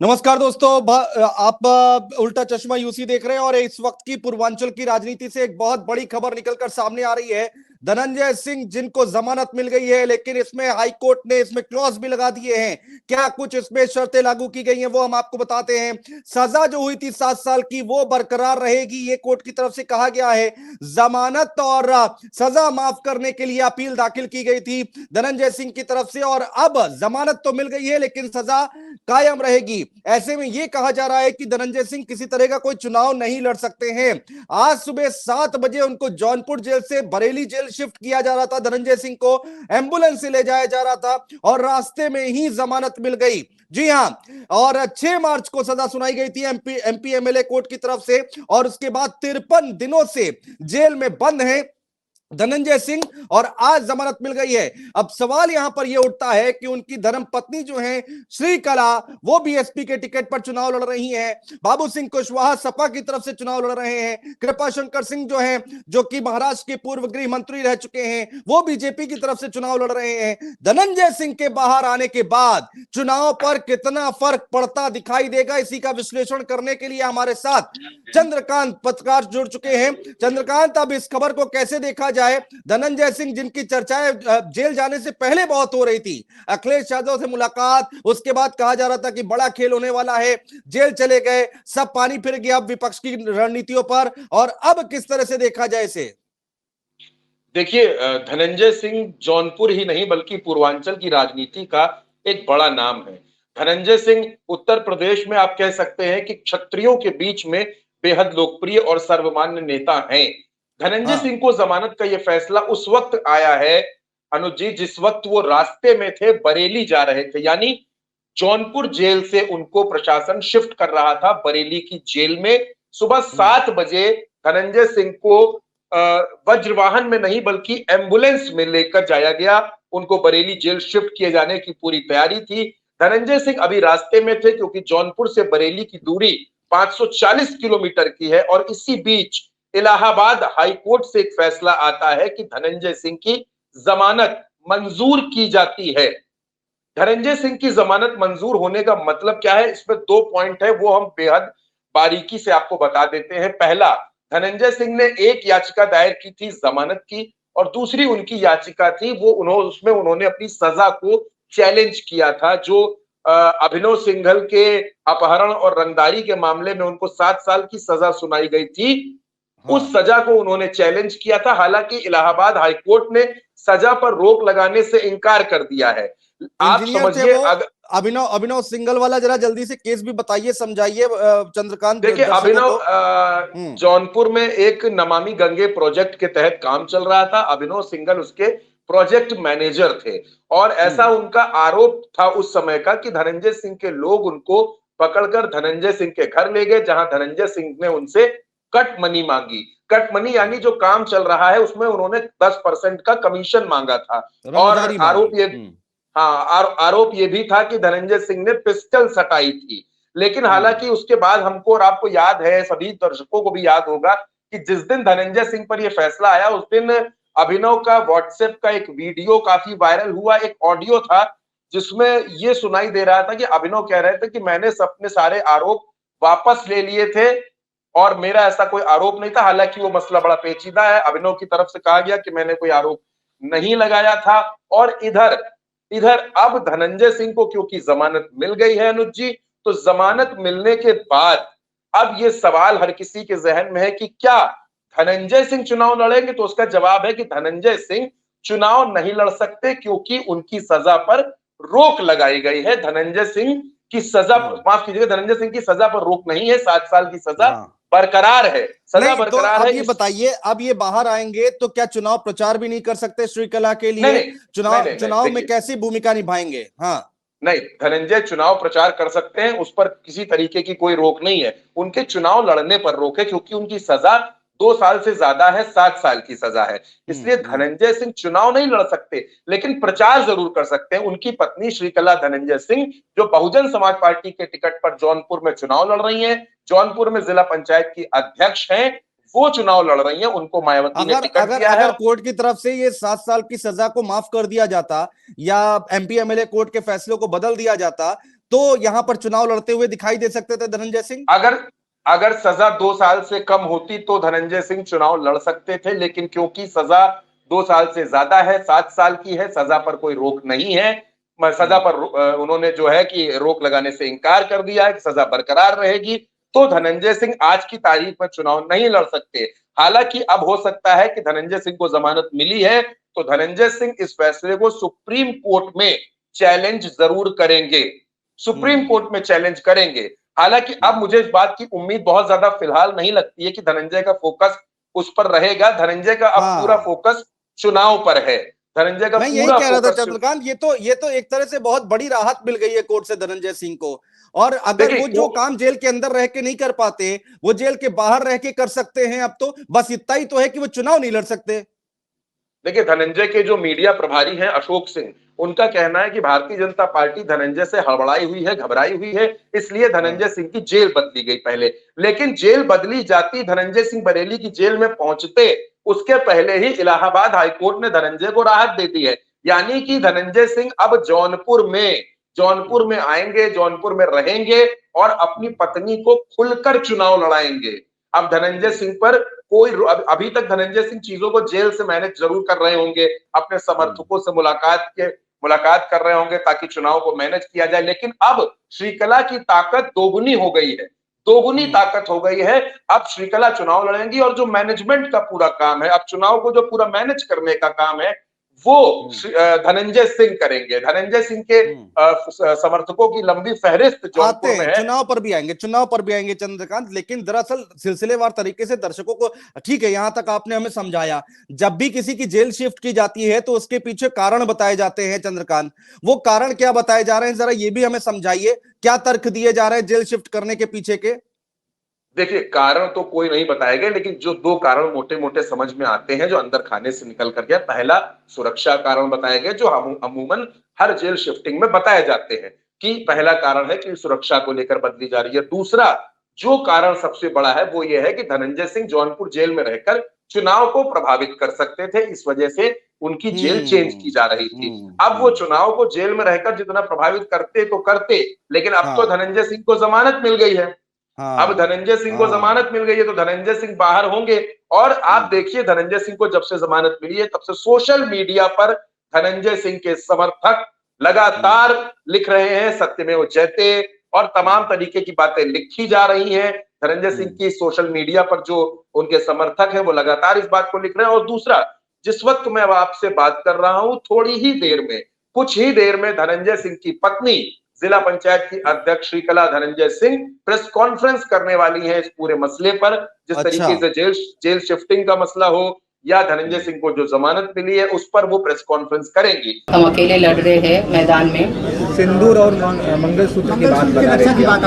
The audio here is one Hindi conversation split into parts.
नमस्कार दोस्तों, आप उल्टा चश्मा यूसी देख रहे हैं और इस वक्त की पूर्वांचल की राजनीति से एक बहुत बड़ी खबर निकलकर सामने आ रही है। धनंजय सिंह जिनको जमानत मिल गई है, लेकिन इसमें हाई कोर्ट ने इसमें क्लॉज भी लगा दिए हैं। क्या कुछ इसमें शर्तें लागू की गई हैं वो हम आपको बताते हैं। सजा जो हुई थी 7 साल की वो बरकरार रहेगी, ये कोर्ट की तरफ से कहा गया है। जमानत और सजा माफ करने के लिए अपील दाखिल की गई थी धनंजय सिंह की तरफ से, और अब जमानत तो मिल गई है लेकिन सजा कायम रहेगी। ऐसे में यह कहा जा रहा है कि धनंजय सिंह किसी तरह का कोई चुनाव नहीं लड़ सकते हैं। आज सुबह 7 बजे उनको जौनपुर जेल से बरेली जेल शिफ्ट किया जा रहा था। धनंजय सिंह को एम्बुलेंस से ले जाया जा रहा था और रास्ते में ही जमानत मिल गई। जी हां, और 6 मार्च को सजा सुनाई गई थी एमपी एमएलए कोर्ट की तरफ से, और उसके बाद 53 दिनों से जेल में बंद है धनंजय सिंह, और आज जमानत मिल गई है। अब सवाल यहां पर यह उठता है कि उनकी धर्मपत्नी जो है श्रीकला, वो बीएसपी के टिकट पर चुनाव लड़ रही हैं। बाबू सिंह कुशवाहा सपा की तरफ से चुनाव लड़ रहे हैं। कृपा शंकर सिंह जो है, जो कि महाराष्ट्र के पूर्व गृह मंत्री रह चुके हैं, वो बीजेपी की तरफ से चुनाव लड़ रहे हैं। धनंजय सिंह के बाहर आने के बाद चुनाव पर कितना फर्क पड़ता दिखाई देगा, इसी का विश्लेषण करने के लिए हमारे साथ चंद्रकांत पत्रकार जुड़ चुके हैं। चंद्रकांत, अब इस खबर को कैसे देखा जाए? धनंजय सिंह जिनकी चर्चाएं जेल जाने से पहले बहुत हो रही थी, अखिलेश यादव से मुलाकात, उसके बाद कहा जा रहा था कि बड़ा खेल होने वाला है, जेल चले गए, सब पानी फिर गया विपक्ष की रणनीतियों पर, और अब किस तरह से देखा जाए इसे? देखिए, धनंजय सिंह जौनपुर ही नहीं बल्कि पूर्वांचल की राजनीति का एक बड़ा नाम है। धनंजय सिंह उत्तर प्रदेश में आप कह सकते हैं कि क्षत्रियों के बीच में बेहद लोकप्रिय और सर्वमान्य नेता हैं। धनंजय हाँ। सिंह को जमानत का यह फैसला उस वक्त आया है अनुज जी, जिस वक्त वो रास्ते में थे, बरेली जा रहे थे, यानी जौनपुर जेल से उनको प्रशासन शिफ्ट कर रहा था बरेली की जेल में। सुबह 7 बजे धनंजय सिंह को वज्रवाहन में नहीं बल्कि एम्बुलेंस में लेकर जाया गया। उनको बरेली जेल शिफ्ट किए जाने की पूरी तैयारी थी। धनंजय सिंह अभी रास्ते में थे क्योंकि जौनपुर से बरेली की दूरी 540 किलोमीटर की है, और इसी बीच इलाहाबाद हाईकोर्ट से एक फैसला आता है कि धनंजय सिंह की जमानत मंजूर की जाती है। धनंजय सिंह की जमानत मंजूर होने का मतलब क्या है, इसमें 2 पॉइंट है, वो हम बेहद बारीकी से आपको बता देते हैं। पहला, धनंजय सिंह ने एक याचिका दायर की थी जमानत की, और दूसरी उनकी याचिका थी वो उसमें उन्होंने अपनी सजा को चैलेंज किया था। जो अभिनव सिंघल के अपहरण और रंगदारी के मामले में उनको 7 साल की सजा सुनाई गई थी, उस सजा को उन्होंने चैलेंज किया था। हालांकि इलाहाबाद हाईकोर्ट ने सजा पर रोक लगाने से इनकार कर दिया है। आप समझिए, अभिनव अभिनव सिंघल वाला जरा जल्दी से केस भी बताइए, समझाइए चंद्रकांत। देखिए, अभिनव जौनपुर में एक नमामि गंगे प्रोजेक्ट के तहत काम चल रहा था। अभिनव सिंघल उसके प्रोजेक्ट मैनेजर थे, और ऐसा उनका आरोप था उस समय का कि धनंजय सिंह के लोग उनको पकड़कर धनंजय सिंह के घर ले गए, जहां धनंजय सिंह ने उनसे कट मनी मांगी। कट मनी यानी जो काम चल रहा है उसमें उन्होंने 10% का कमीशन मांगा था। और आरोप ये भी था कि धनंजय सिंह ने पिस्टल सटाई थी। लेकिन हालांकि उसके बाद हमको, और आपको याद है, सभी दर्शकों को भी याद होगा कि जिस दिन धनंजय सिंह पर यह फैसला आया उस दिन अभिनव का व्हाट्सएप का एक वीडियो काफी वायरल हुआ। एक ऑडियो था जिसमें यह सुनाई दे रहा था कि अभिनव कह रहे थे कि मैंने अपने सारे आरोप वापस ले लिए थे और मेरा ऐसा कोई आरोप नहीं था। हालांकि वो मसला बड़ा पेचीदा है। अभिनव की तरफ से कहा गया कि मैंने कोई आरोप नहीं लगाया था। और इधर इधर अब धनंजय सिंह को क्योंकि जमानत मिल गई है अनुज जी, तो जमानत मिलने के बाद अब ये सवाल हर किसी के जहन में है कि क्या धनंजय सिंह चुनाव लड़ेंगे? तो उसका जवाब है कि धनंजय सिंह चुनाव नहीं लड़ सकते, क्योंकि उनकी सजा पर रोक लगाई गई है। धनंजय सिंह की सजा, माफ कीजिएगा, धनंजय सिंह की सजा पर रोक नहीं है। 7 साल की सजा बरकरार है, सजा बरकरार है। ये बताइए, अब ये बाहर आएंगे तो क्या चुनाव प्रचार भी नहीं कर सकते श्रीकला के लिए? चुनाव में कैसी भूमिका निभाएंगे? हाँ, नहीं, धनंजय चुनाव प्रचार कर सकते हैं, उस पर किसी तरीके की कोई रोक नहीं है। उनके चुनाव लड़ने पर रोक है क्योंकि उनकी सजा 2 साल से ज्यादा है, 7 साल की सजा है। इसलिए धनंजय सिंह चुनाव नहीं लड़ सकते, लेकिन प्रचार जरूर कर सकते हैं। उनकी पत्नी श्रीकला धनंजय सिंह, जो बहुजन समाज पार्टी के टिकट पर जौनपुर में चुनाव लड़ रही हैं, जौनपुर में जिला पंचायत की अध्यक्ष हैं, वो चुनाव लड़ रही हैं। उनको मायावती ने टिकट दिया है। अगर कोर्ट की तरफ से ये 7 साल की सजा को माफ कर दिया जाता या एमपी एमएलए कोर्ट के फैसलों को बदल दिया जाता, तो यहाँ पर चुनाव लड़ते हुए दिखाई दे सकते थे धनंजय सिंह। अगर सजा 2 साल से कम होती तो धनंजय सिंह चुनाव लड़ सकते थे, लेकिन क्योंकि सजा 2 साल से ज्यादा है, 7 साल की है, सजा पर कोई रोक नहीं है। सजा पर उन्होंने जो है कि रोक लगाने से इनकार कर दिया है कि सजा बरकरार रहेगी, तो धनंजय सिंह आज की तारीख में चुनाव नहीं लड़ सकते। हालांकि अब हो सकता है कि धनंजय सिंह को जमानत मिली है तो धनंजय सिंह इस फैसले को सुप्रीम कोर्ट में चैलेंज जरूर करेंगे, सुप्रीम कोर्ट में चैलेंज करेंगे। हालांकि अब मुझे इस बात की उम्मीद बहुत ज्यादा फिलहाल नहीं लगती है कि धनंजय का फोकस उस पर रहेगा। धनंजय का अब पूरा फोकस चुनाव पर है। धनंजय का मैं यही कह रहा था चंद्रकांत, ये तो एक तरह से बहुत बड़ी राहत मिल गई है कोर्ट से धनंजय सिंह को। और अगर वो जो काम जेल के अंदर रह के नहीं कर पाते वो जेल के बाहर रह के कर सकते हैं। अब तो बस इतना ही तो है कि वो चुनाव नहीं लड़ सकते। देखिए, धनंजय के जो मीडिया प्रभारी हैं अशोक सिंह, उनका कहना है कि भारतीय जनता पार्टी धनंजय से हड़बड़ाई हुई है, घबराई हुई है, इसलिए धनंजय सिंह की जेल बदली गई पहले। लेकिन जेल बदली जाती, धनंजय सिंह बरेली की जेल में पहुंचते उसके पहले ही इलाहाबाद हाईकोर्ट ने धनंजय को राहत दे दी है। यानी कि धनंजय सिंह अब जौनपुर में आएंगे, जौनपुर में रहेंगे और अपनी पत्नी को खुलकर चुनाव लड़ाएंगे। अब धनंजय सिंह पर कोई अभी तक धनंजय सिंह चीजों को जेल से मैनेज जरूर कर रहे होंगे, अपने समर्थकों से मुलाकात कर रहे होंगे ताकि चुनाव को मैनेज किया जाए। लेकिन अब श्रीकला की ताकत दोगुनी हो गई है, दोगुनी ताकत हो गई है। अब श्रीकला चुनाव लड़ेंगी और जो मैनेजमेंट का पूरा काम है, अब चुनाव को जो पूरा मैनेज करने का काम है, वो धनंजय सिंह करेंगे। धनंजय सिंह के समर्थकों की लंबी फहरिस्त जौनपुर में है। चुनाव पर भी आएंगे चंद्रकांत। लेकिन दरअसल सिलसिलेवार तरीके से दर्शकों को, ठीक है, यहां तक आपने हमें समझाया। जब भी किसी की जेल शिफ्ट की जाती है तो उसके पीछे कारण बताए जाते हैं चंद्रकांत। वो कारण क्या बताए जा रहे हैं, जरा ये भी हमें समझाइए। क्या तर्क दिए जा रहे हैं जेल शिफ्ट करने के पीछे के? देखिए, कारण तो कोई नहीं बताएगा, लेकिन जो 2 कारण मोटे मोटे समझ में आते हैं जो अंदर खाने से निकल कर गया। पहला, सुरक्षा कारण बताए गए जो अमूमन हर जेल शिफ्टिंग में बताए जाते हैं कि पहला कारण है कि सुरक्षा को लेकर बदली जा रही है। दूसरा जो कारण सबसे बड़ा है वो ये है कि धनंजय सिंह जौनपुर जेल में रहकर चुनाव को प्रभावित कर सकते थे, इस वजह से उनकी जेल चेंज की जा रही थी। अब वो चुनाव को जेल में रहकर जितना प्रभावित करते तो करते, लेकिन अब तो धनंजय सिंह को जमानत मिल गई है। अब धनंजय सिंह को जमानत मिल गई है तो धनंजय सिंह बाहर होंगे। और आप देखिए, धनंजय सिंह को जब से जमानत मिली है तब से सोशल मीडिया पर धनंजय सिंह के समर्थक लगातार लिख रहे हैं सत्यमेव जयते, और तमाम तरीके की बातें लिखी जा रही हैं। धनंजय सिंह की सोशल मीडिया पर जो उनके समर्थक हैं वो लगातार इस बात को लिख रहे हैं। और दूसरा, जिस वक्त मैं आपसे बात कर रहा हूं, थोड़ी ही देर में, कुछ ही देर में धनंजय सिंह की पत्नी जिला पंचायत की अध्यक्ष श्रीकला धनंजय सिंह प्रेस कॉन्फ्रेंस करने वाली है इस पूरे मसले पर। जिस तरीके से जेल शिफ्टिंग का मसला हो या धनंजय सिंह को जो जमानत मिली है उस पर वो प्रेस कॉन्फ्रेंस करेंगी। हम अकेले लड़ रहे हैं मैदान में। सिंदूर और मंगलसूत्र की बात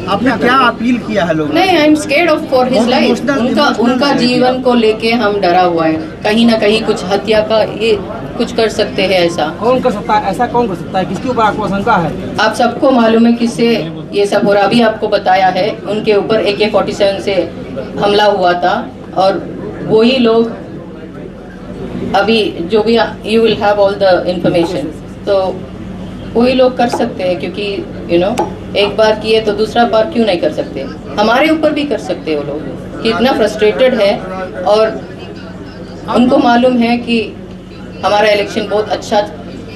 आपने क्या अपील किया है लोगों? नहीं, I am scared of for his life. उनका जीवन को लेके हम डरा हुआ है, कहीं ना कहीं कुछ हत्या का ये कुछ कर सकते हैं। ऐसा कौन कर सकता है? ऐसा कौन कर सकता है? किसके ऊपर आपको आशंका है? आप सबको मालूम है किससे ये सब हो रहा। अभी आपको बताया है उनके ऊपर AK-47 से हमला हुआ था, और वही लोग अभी जो भी, you will have all the information, तो वही लोग कर सकते हैं। क्योंकि एक बार किए तो दूसरा बार क्यों नहीं कर सकते? हमारे ऊपर भी कर सकते हैं वो लोग। कितना फ्रस्ट्रेटेड है, और उनको मालूम है कि हमारा इलेक्शन बहुत अच्छा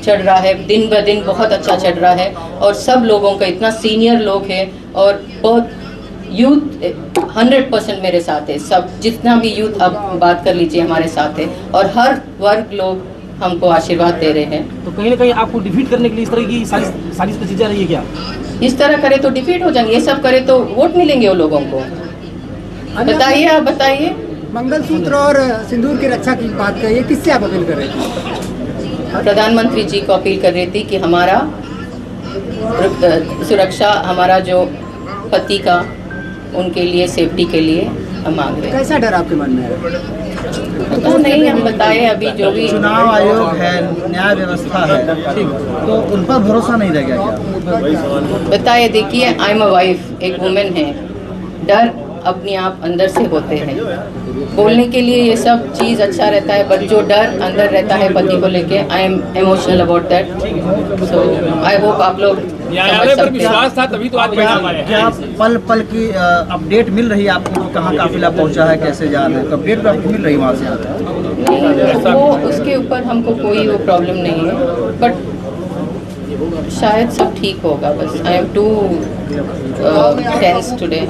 चल रहा है, दिन ब दिन बहुत अच्छा चल रहा है, और सब लोगों का इतना सीनियर लोग हैं, और बहुत यूथ 100% मेरे साथ है। सब जितना भी यूथ अब बात कर लीजिए हमारे साथ है, और हर वर्ग लोग हमको आशीर्वाद दे रहे हैं। तो कहीं ना कहीं आपको डिफीट करने के लिए इस तरह की साजिश की जा रही है क्या? इस तरह करे तो डिफीट हो जाएंगे, ये सब करे तो वोट मिलेंगे वो लोगों को। बताइए, आप बताइए। मंगलसूत्र और सिंदूर की रक्षा की बात करिए, किससे आप अपील कर रहे हैं? प्रधानमंत्री जी को अपील कर रही थी कि हमारा सुरक्षा, हमारा जो पति का, उनके लिए सेफ्टी के लिए हम मांग रहे हैं। कैसा डर आपके मन में है? पता नहीं, हम बताए अभी जो भी। चुनाव आयोग है, न्याय व्यवस्था है, ठीक, तो उन पर भरोसा नहीं रह गया क्या? बताए, देखिए, आई एम अ वाइफ, एक वुमेन है। डर अपने आप अंदर से होते हैं। बोलने के लिए ये सब चीज़ अच्छा रहता है, बट जो डर अंदर रहता है पति को लेके, I am emotional about that. So I hope आप लोग न्यायालय पर विश्वास था तभी तो आज परिणाम आया है। क्या पल पल की अपडेट मिल रही है आपको कि कहाँ काफिला पहुंचा है, कैसे जा रहे हैं? अपडेट तो आपको मिल रही है वहाँ से? नहीं, वो उसके ऊपर हमको कोई वो प्रॉब्लम नहीं है, बट शायद सब ठीक होगा। बस I am too tense today.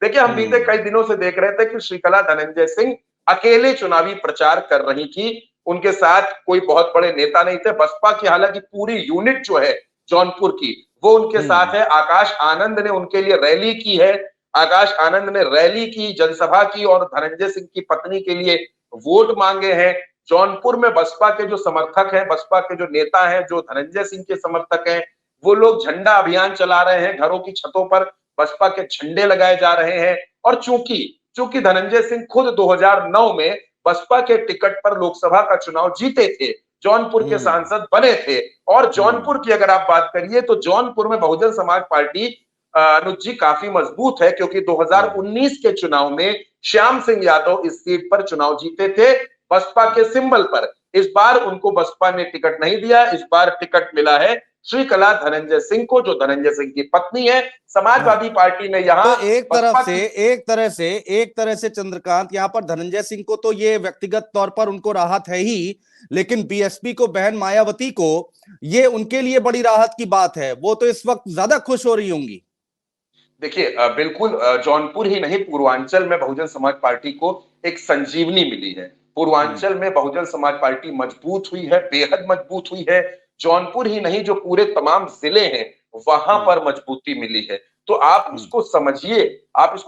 देखिए, हम बीते कई दिनों से देख रहे थे कि श्रीकला धनंजय सिंह अकेले चुनावी प्रचार कर रही थी, उनके साथ कोई बहुत बड़े नेता नहीं थे। बसपा की हालांकि पूरी यूनिट जो है जौनपुर की, वो उनके साथ है। आकाश आनंद ने उनके लिए रैली की है, आकाश आनंद ने रैली की, जनसभा की और धनंजय सिंह की पत्नी के लिए वोट मांगे हैं। जौनपुर में बसपा के जो समर्थक हैं, बसपा के जो नेता हैं, जो धनंजय सिंह के समर्थक हैं, वो लोग झंडा अभियान चला रहे हैं, घरों की छतों पर बसपा के झंडे लगाए जा रहे हैं। और चूंकि धनंजय सिंह खुद 2009 में बसपा के टिकट पर लोकसभा का चुनाव जीते थे, जौनपुर के सांसद बने थे, और जौनपुर की अगर आप बात करिए तो जौनपुर में बहुजन समाज पार्टी अनुज जी काफी मजबूत है, क्योंकि 2019 के चुनाव में श्याम सिंह यादव इस सीट पर चुनाव जीते थे बसपा के सिंबल पर। इस बार उनको बसपा ने टिकट नहीं दिया, इस बार टिकट मिला है श्रीकला धनंजय सिंह को, जो धनंजय सिंह की पत्नी है। समाजवादी पार्टी ने यहाँ तो एक तरह से चंद्रकांत, यहाँ पर धनंजय सिंह को तो ये व्यक्तिगत तौर पर उनको राहत है ही, लेकिन बीएसपी को, बहन मायावती को, ये उनके लिए बड़ी राहत की बात है। वो तो इस वक्त ज्यादा खुश हो रही होंगी। देखिए, बिल्कुल जौनपुर ही नहीं, पूर्वांचल में बहुजन समाज पार्टी को एक संजीवनी मिली है। पूर्वांचल में बहुजन समाज पार्टी मजबूत हुई है, बेहद मजबूत हुई है। जौनपुर ही नहीं, जो पूरे तमाम जिले हैं वहां पर मजबूती मिली है। तो आप इसको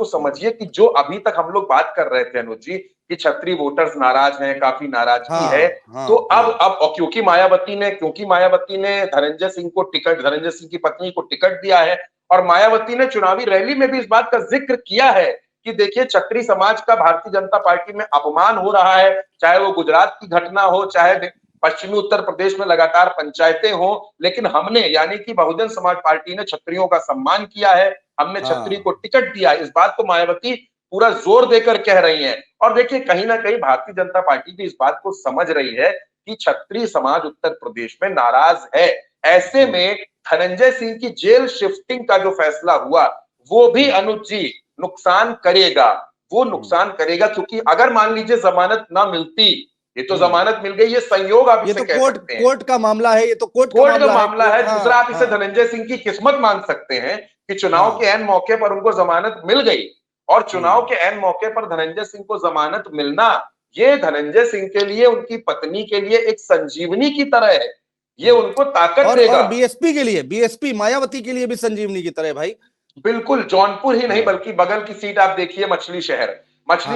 समझिए कि जो अभी तक हम लोग बात कर रहे थे अनुज जी कि छत्री वोटर्स नाराज हैं, काफी नाराजगी है, तो अब क्योंकि मायावती ने धनंजय सिंह की पत्नी को टिकट दिया है, और मायावती ने चुनावी रैली में भी इस बात का जिक्र किया है कि देखिए, छत्री समाज का भारतीय जनता पार्टी में अपमान हो रहा है, चाहे वो गुजरात की घटना हो, चाहे पश्चिमी उत्तर प्रदेश में लगातार पंचायतें हो, लेकिन हमने, यानी कि बहुजन समाज पार्टी ने छत्रियों का सम्मान किया है, हमने छत्री को टिकट दिया। इस बात को मायावती पूरा जोर देकर कह रही हैं। और देखिए, कहीं ना कहीं भारतीय जनता पार्टी भी इस बात को समझ रही है कि छत्री समाज उत्तर प्रदेश में नाराज है। ऐसे में धनंजय सिंह की जेल शिफ्टिंग का जो फैसला हुआ, वो भी अनुज जी नुकसान करेगा, क्योंकि अगर मान लीजिए जमानत ना मिलती, ये तो जमानत मिल गई, ये संयोग आप इसे कह सकते हैं, कोर्ट का मामला है, ये तो कोर्ट का मामला है। दूसरा, आप इसे धनंजय सिंह की किस्मत मान सकते हैं कि चुनाव के ऐन मौके पर उनको जमानत मिल गई, और चुनाव के ऐन मौके पर धनंजय सिंह को जमानत मिलना, ये धनंजय सिंह के लिए, उनकी पत्नी के लिए एक संजीवनी की तरह है। ये उनको ताकत देगा। और बीएसपी के लिए, बीएसपी मायावती के लिए भी संजीवनी की तरह भाई। बिल्कुल, जौनपुर ही नहीं बल्कि बगल की सीट आप देखिए, मछली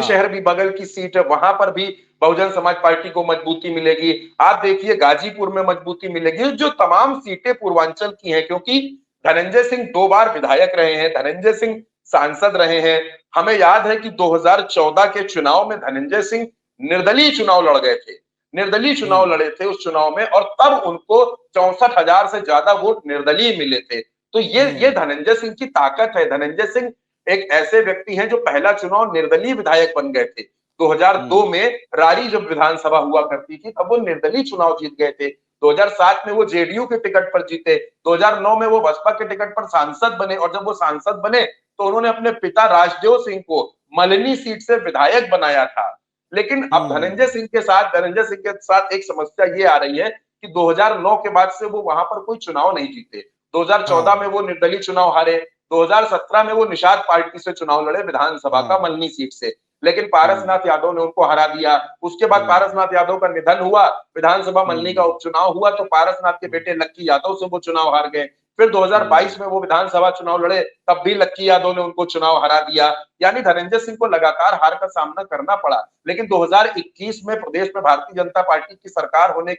शहर भी बगल की सीट है, वहां पर भी बहुजन समाज पार्टी को मजबूती मिलेगी। आप देखिए, गाजीपुर में मजबूती मिलेगी। जो तमाम सीटें पूर्वांचल की हैं, क्योंकि धनंजय सिंह 2 बार विधायक रहे हैं, धनंजय सिंह सांसद रहे हैं। हमें याद है कि 2014 के चुनाव में धनंजय सिंह निर्दलीय चुनाव लड़ गए थे, लड़े थे उस चुनाव में, और तब उनको 64,000 से ज्यादा वोट निर्दलीय मिले थे। तो ये धनंजय सिंह की ताकत है। धनंजय सिंह एक ऐसे व्यक्ति हैं जो पहला चुनाव निर्दलीय विधायक बन गए थे। 2002 में रारी जब विधानसभा हुआ करती थी, तब वो निर्दलीय चुनाव जीत गए थे। 2007 में वो जेडीयू के टिकट पर जीते, 2009 में वो बसपा के टिकट पर सांसद बने, और जब वो सांसद बने तो उन्होंने अपने पिता राजदेव सिंह को मलिनी सीट से विधायक बनाया था। लेकिन अब धनंजय सिंह के साथ एक समस्या ये आ रही है कि 2009 के बाद से वो वहां पर कोई चुनाव नहीं जीते। 2014 में वो निर्दलीय चुनाव हारे, 2017 में वो निषाद पार्टी से चुनाव लड़े विधानसभा का मल्हनी सीट से, लेकिन पारसनाथ यादव ने उनको हरा दिया। उसके बाद पारसनाथ यादव का निधन हुआ, विधानसभा मल्हनी का उपचुनाव हुआ, तो पारसनाथ के बेटे लक्की यादव से वो चुनाव हार गए। फिर 2022 में वो विधानसभा चुनाव लड़े, तब भी लक्की यादव ने उनको चुनाव हरा दिया। यानी धनंजय सिंह को लगातार हार का सामना करना पड़ा। लेकिन 2021 में प्रदेश में भारतीय जनता पार्टी की सरकार होने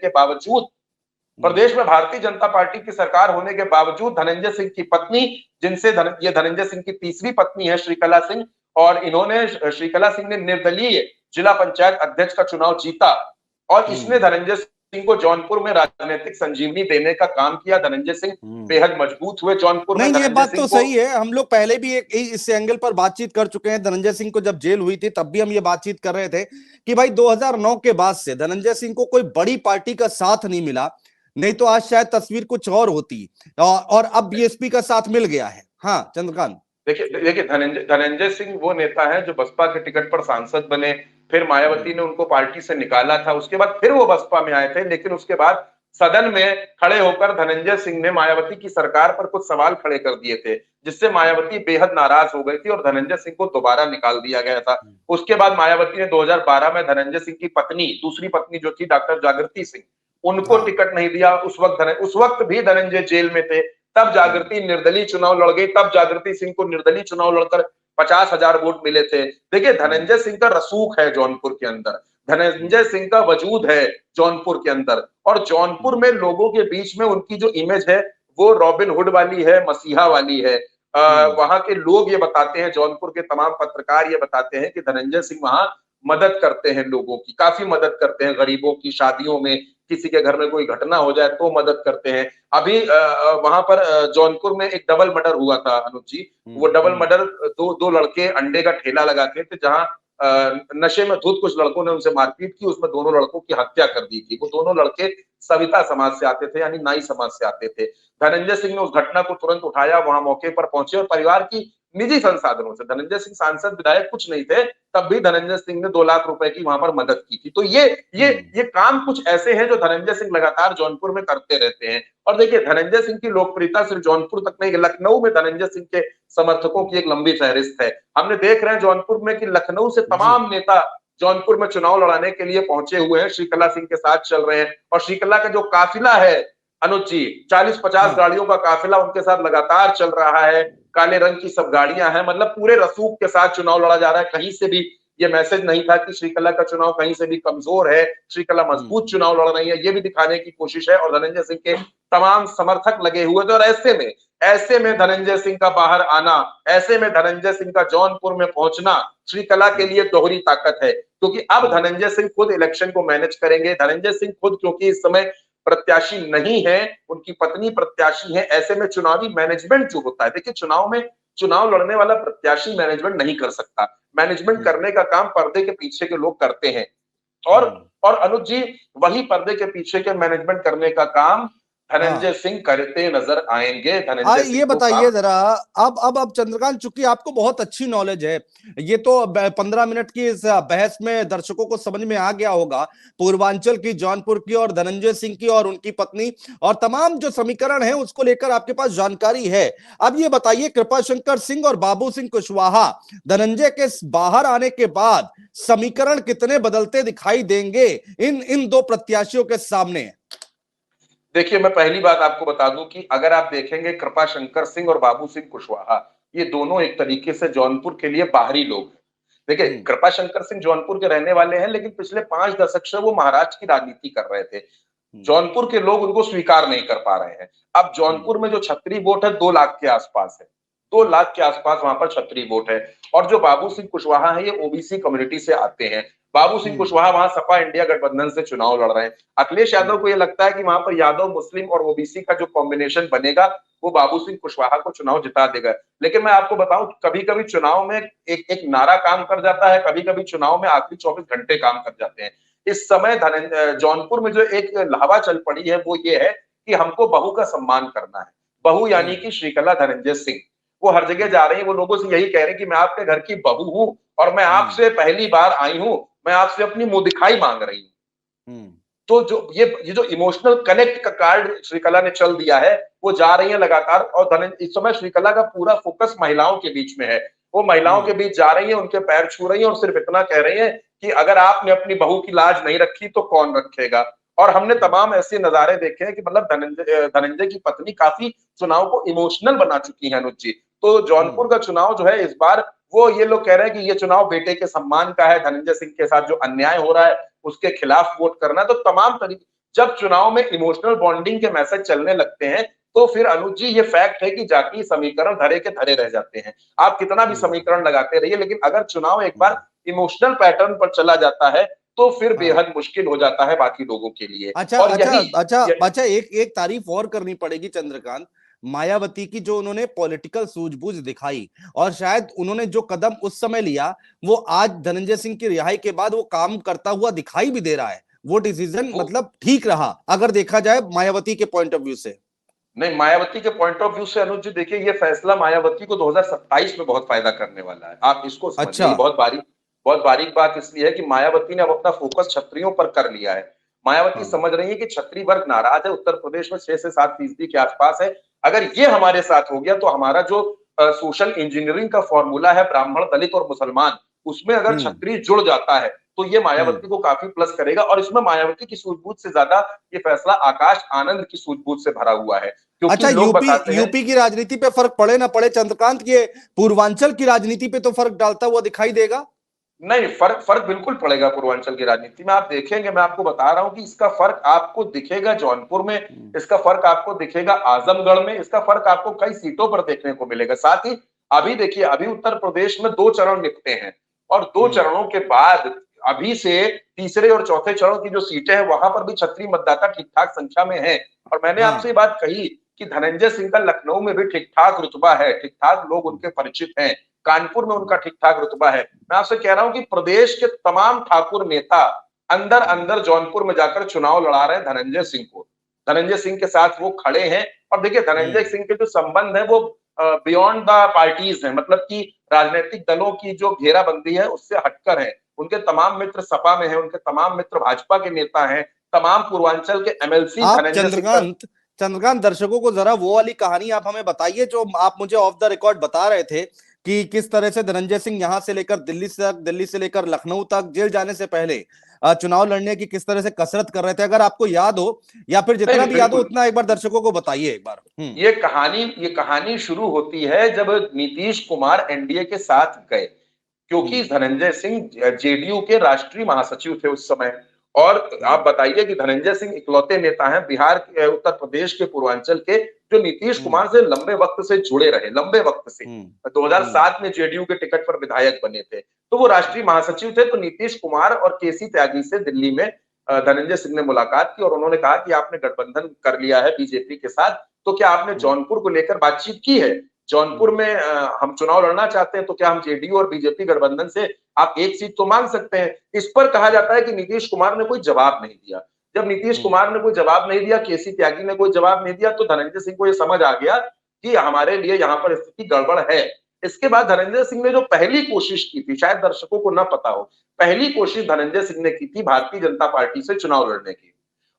के बावजूद धनंजय सिंह की पत्नी, ये धनंजय सिंह की तीसरी पत्नी है श्रीकला सिंह, और श्रीकला सिंह ने निर्दलीय जिला पंचायत अध्यक्ष का चुनाव जीता, और इसने धनंजय सिंह को जौनपुर में राजनीतिक संजीवनी देने का काम किया। धनंजय सिंह बेहद मजबूत हुए जौनपुर में। नहीं, ये धनंजय बात सिंह तो को सही है। हम लोग पहले भी इस एंगल पर बातचीत कर चुके हैं। धनंजय सिंह को जब जेल हुई थी तब भी हम ये बातचीत कर रहे थे कि भाई 2009 के बाद से धनंजय सिंह को कोई बड़ी पार्टी का साथ नहीं मिला, नहीं तो आज शायद तस्वीर कुछ और होती। और अब बीएसपी का साथ मिल गया है। हाँ चंद्रकांत, देखिए धनंजय सिंह वो नेता है जो बसपा के टिकट पर सांसद बने, फिर मायावती ने उनको पार्टी से निकाला था, उसके बाद फिर वो बसपा में आए थे, लेकिन उसके बाद सदन में खड़े होकर धनंजय सिंह ने मायावती की सरकार पर कुछ सवाल खड़े कर दिए थे, जिससे मायावती बेहद नाराज हो गई थी और धनंजय सिंह को दोबारा निकाल दिया गया था। उसके बाद मायावती ने 2012 में धनंजय सिंह की पत्नी, दूसरी पत्नी जो थी डॉक्टर जागृति सिंह, उनको टिकट नहीं दिया। उस वक्त भी धनंजय जेल में थे, तब जागृति निर्दलीय चुनाव लड़ गई। तब जागृति सिंह को निर्दलीय चुनाव लड़कर 50,000 वोट मिले थे। देखिए धनंजय सिंह का रसूख है जौनपुर के अंदर, धनंजय सिंह का वजूद है जौनपुर के अंदर, और जौनपुर में लोगों के बीच में उनकी जो इमेज है वो रॉबिन हुड वाली है, मसीहा वाली है। वहां के लोग ये बताते हैं, जौनपुर के तमाम पत्रकार ये बताते हैं कि धनंजय सिंह वहां मदद करते हैं, लोगों की काफी मदद करते हैं, गरीबों की शादियों में, किसी के घर में कोई घटना हो जाए तो मदद करते हैं। अभी वहां पर जौनपुर में एक डबल मर्डर हुआ था अनुज जी। वो डबल मर्डर दो लड़के अंडे का ठेला लगाते थे, जहां नशे में धुत कुछ लड़कों ने उनसे मारपीट की, उसमें दोनों लड़कों की हत्या कर दी थी। वो दोनों लड़के सविता समाज से आते थे, यानी नाई समाज से आते थे। धनंजय सिंह ने उस घटना को तुरंत उठाया, वहां मौके पर पहुंचे और परिवार की निजी संसाधनों से, धनंजय सिंह सांसद विधायक कुछ नहीं थे, तब भी धनंजय सिंह ने 2 लाख रुपए की वहां पर मदद की थी। तो ये काम कुछ ऐसे हैं जो धनंजय सिंह लगातार जौनपुर में करते रहते हैं। और देखिए धनंजय सिंह की लोकप्रियता सिर्फ जौनपुर तक नहीं, लखनऊ में धनंजय सिंह के समर्थकों की एक लंबी फहरिस्त है। हमने देख रहे हैं जौनपुर में कि लखनऊ से तमाम नेता जौनपुर में चुनाव लड़ाने के लिए पहुंचे हुए हैं, श्रीकला सिंह के साथ चल रहे हैं। और श्रीकला का जो काफिला है अनुज जी, 40-50 गाड़ियों का काफिला उनके साथ लगातार चल रहा है। काले रंग की सब गाड़ियां हैं, मतलब पूरे रसूख के साथ चुनाव लड़ा जा रहा है। कहीं से भी ये मैसेज नहीं था कि श्रीकला का चुनाव कहीं से भी कमजोर है, श्रीकला मजबूत चुनाव लड़ रही है, ये भी दिखाने की कोशिश है। और धनंजय सिंह के तमाम समर्थक लगे हुए थे। और ऐसे में धनंजय सिंह का बाहर आना, ऐसे में धनंजय सिंह का जौनपुर में पहुंचना श्रीकला के लिए दोहरी ताकत है, क्योंकि अब धनंजय सिंह खुद इलेक्शन को मैनेज करेंगे। धनंजय सिंह खुद क्योंकि इस समय प्रत्याशी नहीं है, उनकी पत्नी प्रत्याशी है, ऐसे में चुनावी मैनेजमेंट जो होता है, देखिए चुनाव में चुनाव लड़ने वाला प्रत्याशी मैनेजमेंट नहीं कर सकता। मैनेजमेंट करने का काम पर्दे के पीछे के लोग करते हैं। और अनुज जी, वही पर्दे के पीछे के मैनेजमेंट करने का काम धनंजय सिंह करते नजर आएंगे। धनंजय सिंह ये बताइए जरा, अब चंद्रकांत, चूंकि आपको बहुत अच्छी नॉलेज है, ये तो 15 मिनट की इस बहस में दर्शकों को समझ में आ गया होगा, पूर्वांचल की, जौनपुर की और धनंजय सिंह की और उनकी पत्नी और तमाम जो समीकरण है उसको लेकर आपके पास जानकारी है। अब ये बताइए, कृपाशंकर सिंह और बाबू सिंह कुशवाहा धनंजय के बाहर आने के बाद समीकरण कितने बदलते दिखाई देंगे इन 2 प्रत्याशियों के सामने? देखिए मैं पहली बात आपको बता दूं कि अगर आप देखेंगे कृपाशंकर सिंह और बाबू सिंह कुशवाहा, ये दोनों एक तरीके से जौनपुर के लिए बाहरी लोग हैं। देखिए कृपाशंकर सिंह जौनपुर के रहने वाले हैं, लेकिन पिछले 5 दशक से वो महाराष्ट्र की राजनीति कर रहे थे। जौनपुर के लोग उनको स्वीकार नहीं कर पा रहे हैं। अब जौनपुर में जो क्षत्रिय वोट है 2 लाख के आसपास है, 2 लाख के आसपास वहां पर क्षत्रिय वोट है। और जो बाबू सिंह कुशवाहा है ये ओबीसी कम्युनिटी से आते हैं। बाबू सिंह कुशवाहा वहां सपा इंडिया गठबंधन से चुनाव लड़ रहे हैं। अखिलेश यादव को यह लगता है कि वहां पर यादव मुस्लिम और ओबीसी का जो कॉम्बिनेशन बनेगा वो बाबू सिंह कुशवाहा को चुनाव जिता देगा। लेकिन मैं आपको बताऊं, कभी कभी चुनाव में एक नारा काम कर जाता है, कभी कभी चुनाव में आखिरी 24 घंटे काम कर जाते हैं। इस समय जौनपुर में जो एक हवा चल पड़ी है वो ये है कि हमको बहू का सम्मान करना है। बहू यानी कि श्रीकला धनंजय सिंह, वो हर जगह जा रही है, वो लोगों से यही कह रहे हैं कि मैं आपके घर की बहू हूं और मैं आपसे पहली बार आई हूं, मैं आपसे अपनी मुंह दिखाई मांग रही हूं। तो जो ये जो इमोशनल कनेक्ट का कार्ड श्रीकला ने चल दिया है, वो जा रही है लगातार। और इस समय श्रीकला का पूरा फोकस महिलाओं के बीच में है। वो महिलाओं के बीच जा रही है, उनके पैर छू रही है और सिर्फ इतना कह रही है कि अगर आपने अपनी बहू की लाज नहीं रखी तो कौन रखेगा। और हमने तमाम ऐसे नजारे देखे हैं कि मतलब धनंजय की पत्नी काफी चुनाव को इमोशनल बना चुकी है अनुज जी। तो जौनपुर का चुनाव जो है इस बार, वो ये लोग कह रहे हैं कि ये चुनाव बेटे के सम्मान का है, धनंजय सिंह के साथ जो अन्याय हो रहा है उसके खिलाफ वोट करना। तो तमाम तरीके, जब चुनाव में इमोशनल बॉन्डिंग के मैसेज चलने लगते हैं तो फिर अनुज जी ये फैक्ट है कि जातीय समीकरण धरे के धरे रह जाते हैं। आप कितना भी समीकरण लगाते रहिए, लेकिन अगर चुनाव एक बार इमोशनल पैटर्न पर चला जाता है तो फिर बेहद मुश्किल हो जाता है बाकी लोगों के लिए। अच्छा और अच्छा यही अच्छा अच्छा, एक तारीफ और करनी पड़ेगी चंद्रकांत, मायावती की, जो उन्होंने पॉलिटिकल सूझबूझ दिखाई और शायद उन्होंने जो कदम उस समय लिया वो आज धनंजय सिंह की रिहाई के बाद वो काम करता हुआ दिखाई भी दे रहा है। वो डिसीजन मतलब ठीक रहा अगर देखा जाए मायावती के पॉइंट ऑफ व्यू से। नहीं, मायावती के पॉइंट ऑफ व्यू से अनुज जी देखिए, ये फैसला मायावती को 2027 में बहुत फायदा करने वाला है, आप इसको समझिए। अच्छा। बहुत बारीक बात इसलिए है कि मायावती ने अब अपना फोकस छत्रियों पर कर लिया है। मायावती समझ रही है कि छत्री वर्ग नाराज है, उत्तर प्रदेश में 6 से 7% के आसपास है। अगर ये हमारे साथ हो गया तो हमारा जो सोशल इंजीनियरिंग का फॉर्मूला है ब्राह्मण, दलित और मुसलमान, उसमें अगर छत्री जुड़ जाता है तो ये मायावती को काफी प्लस करेगा। और इसमें मायावती की सूझबूझ से ज्यादा ये फैसला आकाश आनंद की सूझबूझ से भरा हुआ है, अच्छा, क्योंकि लोग बताते हैं यूपी की राजनीति पे फर्क पड़े ना पड़े चंद्रकांत, ये पूर्वांचल की राजनीति पे तो फर्क डालता हुआ दिखाई देगा। नहीं, फर्क बिल्कुल पड़ेगा पूर्वांचल की राजनीति में। आप देखेंगे, मैं आपको बता रहा हूं कि इसका फर्क आपको दिखेगा जौनपुर में, इसका फर्क आपको दिखेगा आजमगढ़ में, इसका फर्क आपको कई सीटों पर देखने को मिलेगा। साथ ही अभी देखिए, अभी उत्तर प्रदेश में 2 चरण निपटे हैं और 2 चरणों के बाद अभी से तीसरे और चौथे चरण की जो सीटें हैं वहां पर भी क्षत्रिय मतदाता ठीक ठाक संख्या में है। और मैंने आपसे ये बात कही कि धनंजय सिंह का लखनऊ में भी ठीक ठाक रुतबा है, ठीक ठाक लोग उनके परिचित हैं, कानपुर में उनका ठीक ठाक रुतबा है। मैं आपसे कह रहा हूं कि प्रदेश के तमाम ठाकुर नेता अंदर अंदर जौनपुर में जाकर चुनाव लड़ा रहे हैं धनंजय सिंह को, धनंजय सिंह के साथ वो खड़े हैं। और देखिए, धनंजय सिंह के जो संबंध है वो बियॉन्ड द पार्टीज है, मतलब कि राजनीतिक दलों की जो घेराबंदी है उससे हटकर है। उनके तमाम मित्र सपा में है, उनके तमाम मित्र भाजपा के नेता हैं, तमाम पूर्वांचल के एमएलसी धनंजय सिंह। चंद्रकांत, दर्शकों को जरा वो वाली कहानी आप हमें बताइए जो आप मुझे ऑफ द रिकॉर्ड बता रहे थे कि किस तरह से धनंजय सिंह यहां से लेकर दिल्ली से लेकर लखनऊ तक, जेल जाने से पहले चुनाव लड़ने की किस तरह से कसरत कर रहे थे। अगर आपको याद हो या फिर जितना भी याद हो उतना एक बार दर्शकों को बताइए एक बार। ये कहानी शुरू होती है जब नीतीश कुमार एनडीए के साथ गए, क्योंकि धनंजय सिंह जेडीयू के राष्ट्रीय महासचिव थे उस समय। और आप बताइए कि धनंजय सिंह इकलौते नेता हैं बिहार उत्तर प्रदेश के पूर्वांचल के जो नीतीश कुमार से लंबे वक्त से जुड़े रहे, लंबे वक्त से 2007 में जेडीयू के टिकट पर विधायक बने थे, तो वो राष्ट्रीय महासचिव थे। तो नीतीश कुमार और केसी त्यागी से दिल्ली में धनंजय सिंह ने मुलाकात की और उन्होंने कहा कि आपने गठबंधन कर लिया है बीजेपी के साथ, तो क्या आपने जौनपुर को लेकर बातचीत की है? जौनपुर में हम चुनाव लड़ना चाहते हैं, तो क्या हम जेडीयू और बीजेपी गठबंधन से आप एक सीट तो मांग सकते हैं? इस पर कहा जाता है कि नीतीश कुमार ने कोई जवाब नहीं दिया। जब नीतीश कुमार ने कोई जवाब नहीं दिया, केसी त्यागी ने कोई जवाब नहीं दिया, तो धनंजय सिंह को यह समझ आ गया कि हमारे लिए यहाँ पर स्थिति गड़बड़ है। इसके बाद धनंजय सिंह ने जो पहली कोशिश की थी, शायद दर्शकों को ना पता हो, पहली कोशिश धनंजय सिंह ने की थी भारतीय जनता पार्टी से चुनाव लड़ने की।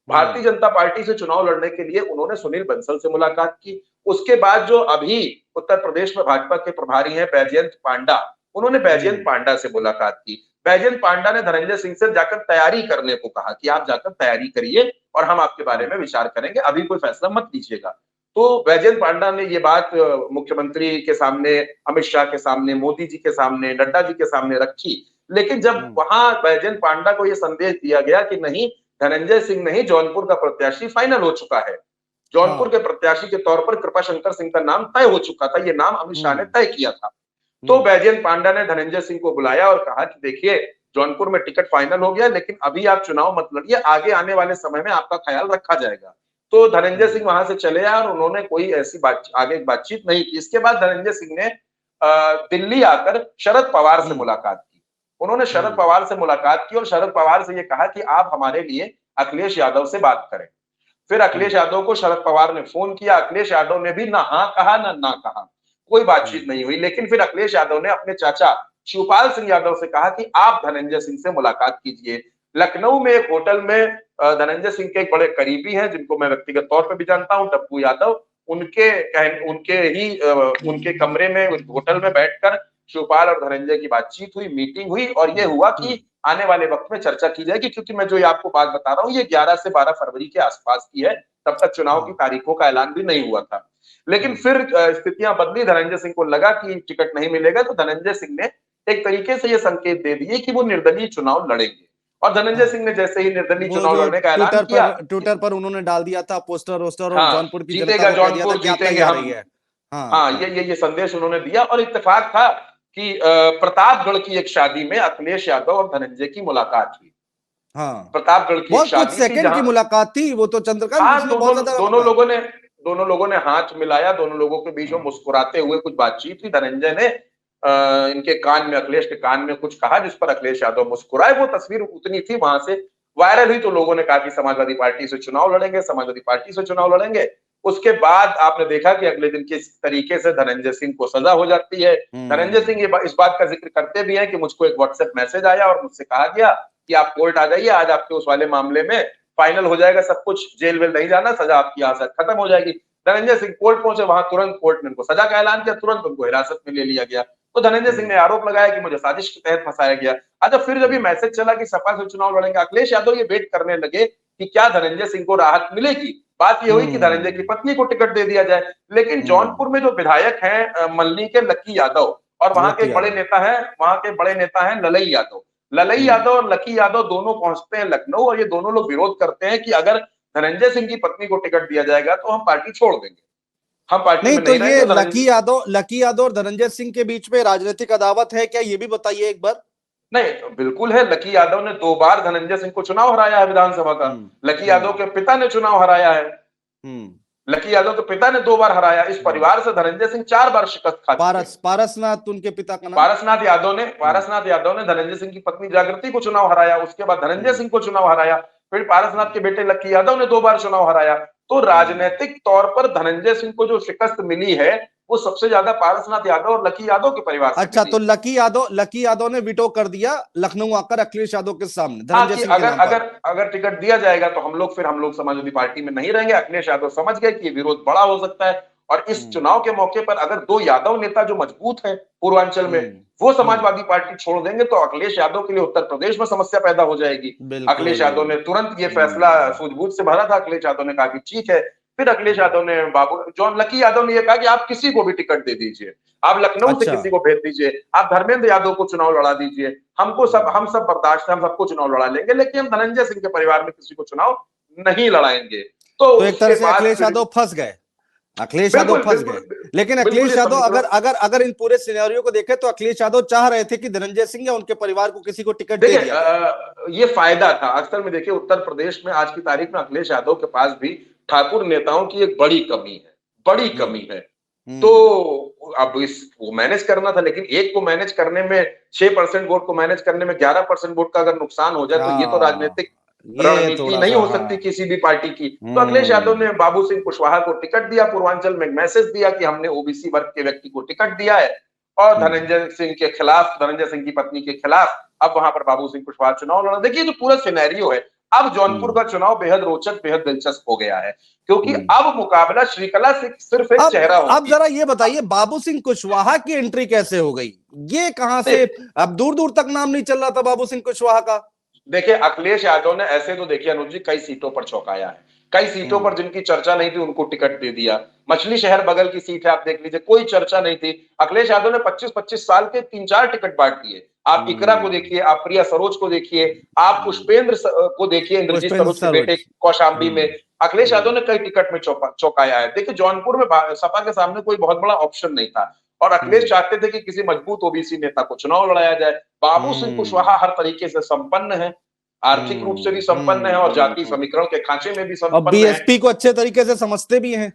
भारतीय जनता पार्टी से चुनाव लड़ने के लिए उन्होंने सुनील बंसल से मुलाकात की। उसके बाद जो अभी उत्तर प्रदेश में भाजपा के प्रभारी हैं बैजयंत पांडा, उन्होंने बैजयंत पांडा से मुलाकात की। बैजयंत पांडा ने धनंजय सिंह से जाकर तैयारी करने को कहा कि आप जाकर तैयारी करिए और हम आपके बारे में विचार करेंगे, अभी कोई फैसला मत लीजिएगा। तो बैजयंत पांडा ने ये बात मुख्यमंत्री के सामने, अमित शाह के सामने, मोदी जी के सामने, नड्डा जी के सामने रखी। लेकिन जब वहां बैजयंत पांडा को यह संदेश दिया गया कि नहीं, धनंजय सिंह नहीं, जौनपुर का प्रत्याशी फाइनल हो चुका है, जौनपुर के प्रत्याशी के तौर पर कृपाशंकर सिंह का नाम तय हो चुका था, ये नाम अमित शाह ने तय किया था। तो बैजयंत पांडा ने धनंजय सिंह को बुलाया और कहा कि देखिए, जौनपुर में टिकट फाइनल हो गया, लेकिन अभी आप चुनाव मत लड़िए, आगे आने वाले समय में आपका ख्याल रखा जाएगा। तो धनंजय सिंह वहां से चले आए और उन्होंने कोई ऐसी आगे बातचीत नहीं की। इसके बाद धनंजय सिंह ने दिल्ली आकर शरद पवार से मुलाकात की। उन्होंने शरद पवार से मुलाकात की और शरद पवार से ये कहा कि आप हमारे लिए अखिलेश यादव से बात करें। फिर अखिलेश यादव को शरद पवार ने फोन किया, अखिलेश यादव ने भी ना हाँ कहा ना कहा, कोई बातचीत नहीं हुई। लेकिन फिर अखिलेश यादव ने अपने चाचा शिवपाल सिंह यादव से कहा कि आप धनंजय सिंह से मुलाकात कीजिए। लखनऊ में एक होटल में धनंजय सिंह के एक बड़े करीबी हैं जिनको मैं व्यक्तिगत तौर पर भी जानता हूं, टप्पू यादव, उनके कमरे में, होटल में बैठकर शिवपाल और धनंजय की बातचीत हुई, मीटिंग हुई और यह हुआ कि आने वाले वक्त में चर्चा की जाएगी। क्योंकि मैं जो ये आपको बात बता रहा हूँ ये 11 से 12 फरवरी के आसपास की है, तब तक चुनाव की तारीखों का ऐलान भी नहीं हुआ था। लेकिन फिर स्थितियां बदली, धनंजय सिंह को लगा कि टिकट नहीं मिलेगा, तो धनंजय सिंह ने एक तरीके से ये संकेत दे दिए कि वो निर्दलीय चुनाव लड़ेंगे। और धनंजय सिंह ने जैसे ही निर्दलीय चुनाव लड़ने का ऐलान किया, ट्विटर पर उन्होंने डाल दिया था पोस्टर वोस्टर और जौनपुर की जीतेगा, जौनपुर जीतेंगे हम। ये संदेश उन्होंने दिया। और इत्तेफाक था कि प्रतापगढ़ की एक शादी में अखिलेश यादव और धनंजय की मुलाकात हुई। हाँ, प्रतापगढ़ की एक बहुत कुछ शादी थी सेकंड की जहां मुलाकात थी वो तो, चंद्रकांत हाँ पिछले बहुत ज्यादा दोनों लोगों ने हाथ मिलाया, दोनों लोगों के बीच में मुस्कुराते हुए कुछ बातचीत हुई। धनंजय ने इनके कान में, अखिलेश के कान में कुछ कहा, जिस पर अखिलेश यादव मुस्कुराए। वो तस्वीर उतनी थी, वहां से वायरल हुई, तो लोगों ने कहा कि समाजवादी पार्टी से चुनाव लड़ेंगे, समाजवादी पार्टी से चुनाव लड़ेंगे। उसके बाद आपने देखा कि अगले दिन किस तरीके से धनंजय सिंह को सजा हो जाती है। धनंजय सिंह इस बात का जिक्र करते भी हैं कि मुझको एक व्हाट्सएप मैसेज आया और मुझसे कहा गया कि आप कोर्ट आ जाइए, आज आपके उस वाले मामले में फाइनल हो जाएगा सब कुछ, जेल वेल नहीं जाना, सजा आपकी यहाँ से खत्म हो जाएगी। धनंजय सिंह कोर्ट पहुंचे, वहां तुरंत कोर्ट ने उनको सजा का ऐलान किया, तुरंत उनको हिरासत में ले लिया गया। तो धनंजय सिंह ने आरोप लगाया कि मुझे साजिश के तहत फंसाया गया। अच्छा, फिर जब ये मैसेज चला कि सपा से चुनाव लड़ेंगे, अखिलेश यादव ये वेट करने लगे कि क्या धनंजय सिंह को राहत मिलेगी। बात ये हुई कि धनंजय की पत्नी को टिकट दे दिया जाए, लेकिन जौनपुर में जो विधायक हैं मल्ली के लक्की यादव, और वहां के बड़े नेता हैं, वहां के बड़े नेता हैं ललई यादव। ललई यादव और लकी यादव दोनों पहुंचते हैं लखनऊ, और ये दोनों लोग विरोध करते हैं कि अगर धनंजय सिंह की पत्नी को टिकट दिया जाएगा तो हम पार्टी छोड़ देंगे, हम पार्टी नहीं में तो नहीं ये रहेंगे। लकी यादव और धनंजय सिंह के बीच में राजनीतिक अदावत है क्या, ये भी बताइए एक बार। नहीं, तो बिल्कुल है। लकी यादव ने 2 बार धनंजय सिंह को चुनाव हराया है विधानसभा का। लकी यादव के पिता ने चुनाव हराया है। लकी यादव के पिता ने 2 बार हराया। इस परिवार से धनंजय सिंह 4 बार शिकस्त खा चुके हैं। पारसनाथ उनके पिता का नाम। पारसनाथ यादव ने धनंजय सिंह की पत्नी जागृति को चुनाव हराया, उसके बाद धनंजय सिंह को चुनाव हराया, फिर पारसनाथ के बेटे लक्की यादव ने 2 बार चुनाव हराया। तो राजनीतिक तौर पर धनंजय सिंह को जो शिकस्त मिली है वो सबसे ज्यादा पारसनाथ यादव और लकी यादव के परिवार से अच्छा, मिली। तो लकी यादव ने विटो कर दिया लखनऊ आकर अखिलेश यादव के सामने हाँ धनंजय कि सिंह के नाम पर। अगर टिकट दिया जाएगा तो हम लोग समाजवादी पार्टी में नहीं रहेंगे। अखिलेश यादव समझ गए कि ये विरोध बड़ा हो सकता है, और इस चुनाव के मौके पर अगर 2 यादव नेता जो मजबूत हैं पूर्वांचल में, वो समाजवादी पार्टी छोड़ देंगे तो अखिलेश यादव के लिए उत्तर प्रदेश में समस्या पैदा हो जाएगी। अखिलेश यादव ने तुरंत ये फैसला सूझबूझ से भरा था। अखिलेश यादव ने कहा कि ठीक है। फिर अखिलेश यादव ने लकी यादव ने यह कहा कि आप किसी को भी टिकट दे दीजिए, आप लखनऊ से किसी को भेज दीजिए, आप धर्मेंद्र यादव को चुनाव लड़ा दीजिए, हम सब बर्दाश्त है, हम सबको चुनाव लड़ा लेंगे, लेकिन हम धनंजय सिंह के परिवार में किसी को चुनाव नहीं लड़ाएंगे। तो एक तरह से अखिलेश यादव फंस गए, लेकिन अखिलेश यादव अगर इन पूरे सिनेरियो को देखें तो अखिलेश यादव चाह रहे थे कि धनंजय सिंह या उनके परिवार को किसी को टिकट दे दिया जाए। ये फायदा था। अक्सर में देखिए उत्तर प्रदेश में आज की तारीख में अखिलेश यादव के पास भी ठाकुर नेताओं की एक बड़ी कमी है। तो अब वो मैनेज करना था, लेकिन एक को मैनेज करने में 6% वोट को मैनेज करने में 11% वोट का अगर नुकसान हो जाए तो ये तो राजनीतिक रणनीति नहीं हो सकती किसी भी पार्टी की। तो अखिलेश यादव ने बाबू सिंह कुशवाहा को टिकट दिया, पूर्वांचल में मैसेज दिया कि हमने ओबीसी वर्ग के व्यक्ति को टिकट दिया है, और धनंजय सिंह के खिलाफ, धनंजय सिंह की पत्नी के खिलाफ अब वहां पर बाबू सिंह कुशवाहा चुनाव लड़ा। देखिए जो पूरा सिनेरियो है, अब जौनपुर का चुनाव बेहद रोचक, बेहद दिलचस्प हो गया है, क्योंकि अब मुकाबला श्रीकला से सिर्फ एक चेहरा होगा। अब जरा ये बताइए बाबू सिंह कुशवाहा की एंट्री कैसे हो गई, ये कहां से, अब दूर दूर तक नाम नहीं चल रहा था बाबू सिंह कुशवाहा का। देखिए अखिलेश यादव ने ऐसे तो देखिए अनुज जी कई सीटों पर चौंकाया है, कई सीटों पर जिनकी चर्चा नहीं थी उनको टिकट दे दिया। मछली शहर बगल की सीट है, आप देख लीजिए, कोई चर्चा नहीं थी, अखिलेश यादव ने 25-25 साल के 3-4 टिकट बांट दिए। आप इकरा को देखिए, आप प्रिया सरोज को देखिए, आप पुष्पेंद्र को देखिए, इंद्रजीत सरोज के बेटे कौशाम्बी में अखिलेश यादव ने कई टिकट में चौंकाया है। देखिए जौनपुर में सपा के सामने कोई बहुत बड़ा ऑप्शन नहीं था, और अखिलेश चाहते थे कि किसी मजबूत ओबीसी नेता को चुनाव लड़ाया जाए। बाबू सिंह कुशवाहा हर तरीके से संपन्न है, आर्थिक रूप से भी संपन्न है और जाति समीकरण के खांचे में भी संपन्न है, बीएसपी को अच्छे तरीके से समझते भी हैं।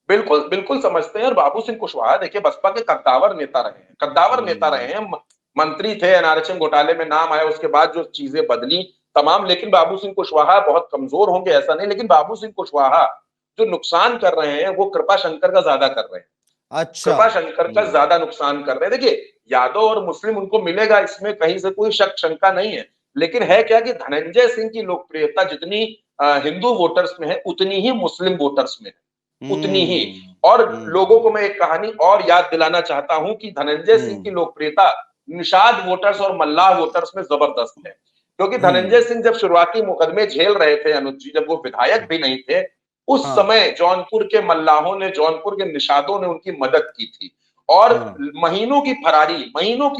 बिल्कुल बिल्कुल समझते हैं। और बाबू सिंह कुशवाहा देखिए बसपा के कद्दावर नेता रहे हैं, मंत्री थे, एनआरएचएम घोटाले में नाम आया, उसके बाद जो चीजें बदली तमाम, लेकिन बाबू सिंह कुशवाहा बहुत कमजोर होंगे ऐसा नहीं, लेकिन बाबू सिंह कुशवाहा जो नुकसान कर रहे हैं वो कृपा शंकर का ज्यादा कर रहे हैं। अच्छा, कृपा शंकर का ज्यादा नुकसान कर रहे हैं। देखिए यादव और मुस्लिम उनको मिलेगा, इसमें कहीं से कोई शंका नहीं है, लेकिन है क्या कि धनंजय सिंह की लोकप्रियता जितनी हिंदू वोटर्स में है उतनी ही मुस्लिम वोटर्स में है, उतनी ही। और लोगों को मैं एक कहानी और याद दिलाना चाहता हूं कि धनंजय सिंह की लोकप्रियता निषाद वोटर्स और मल्लाह वोटर्स में जबरदस्त है, क्योंकि धनंजय सिंह जब शुरुआती मुकदमे झेल रहे थे अनुज जी, जब वो विधायक भी नहीं थे, उस समय जौनपुर के मल्लाहों ने, जौनपुर के निषादों ने उनकी मदद की थी, और महीनों की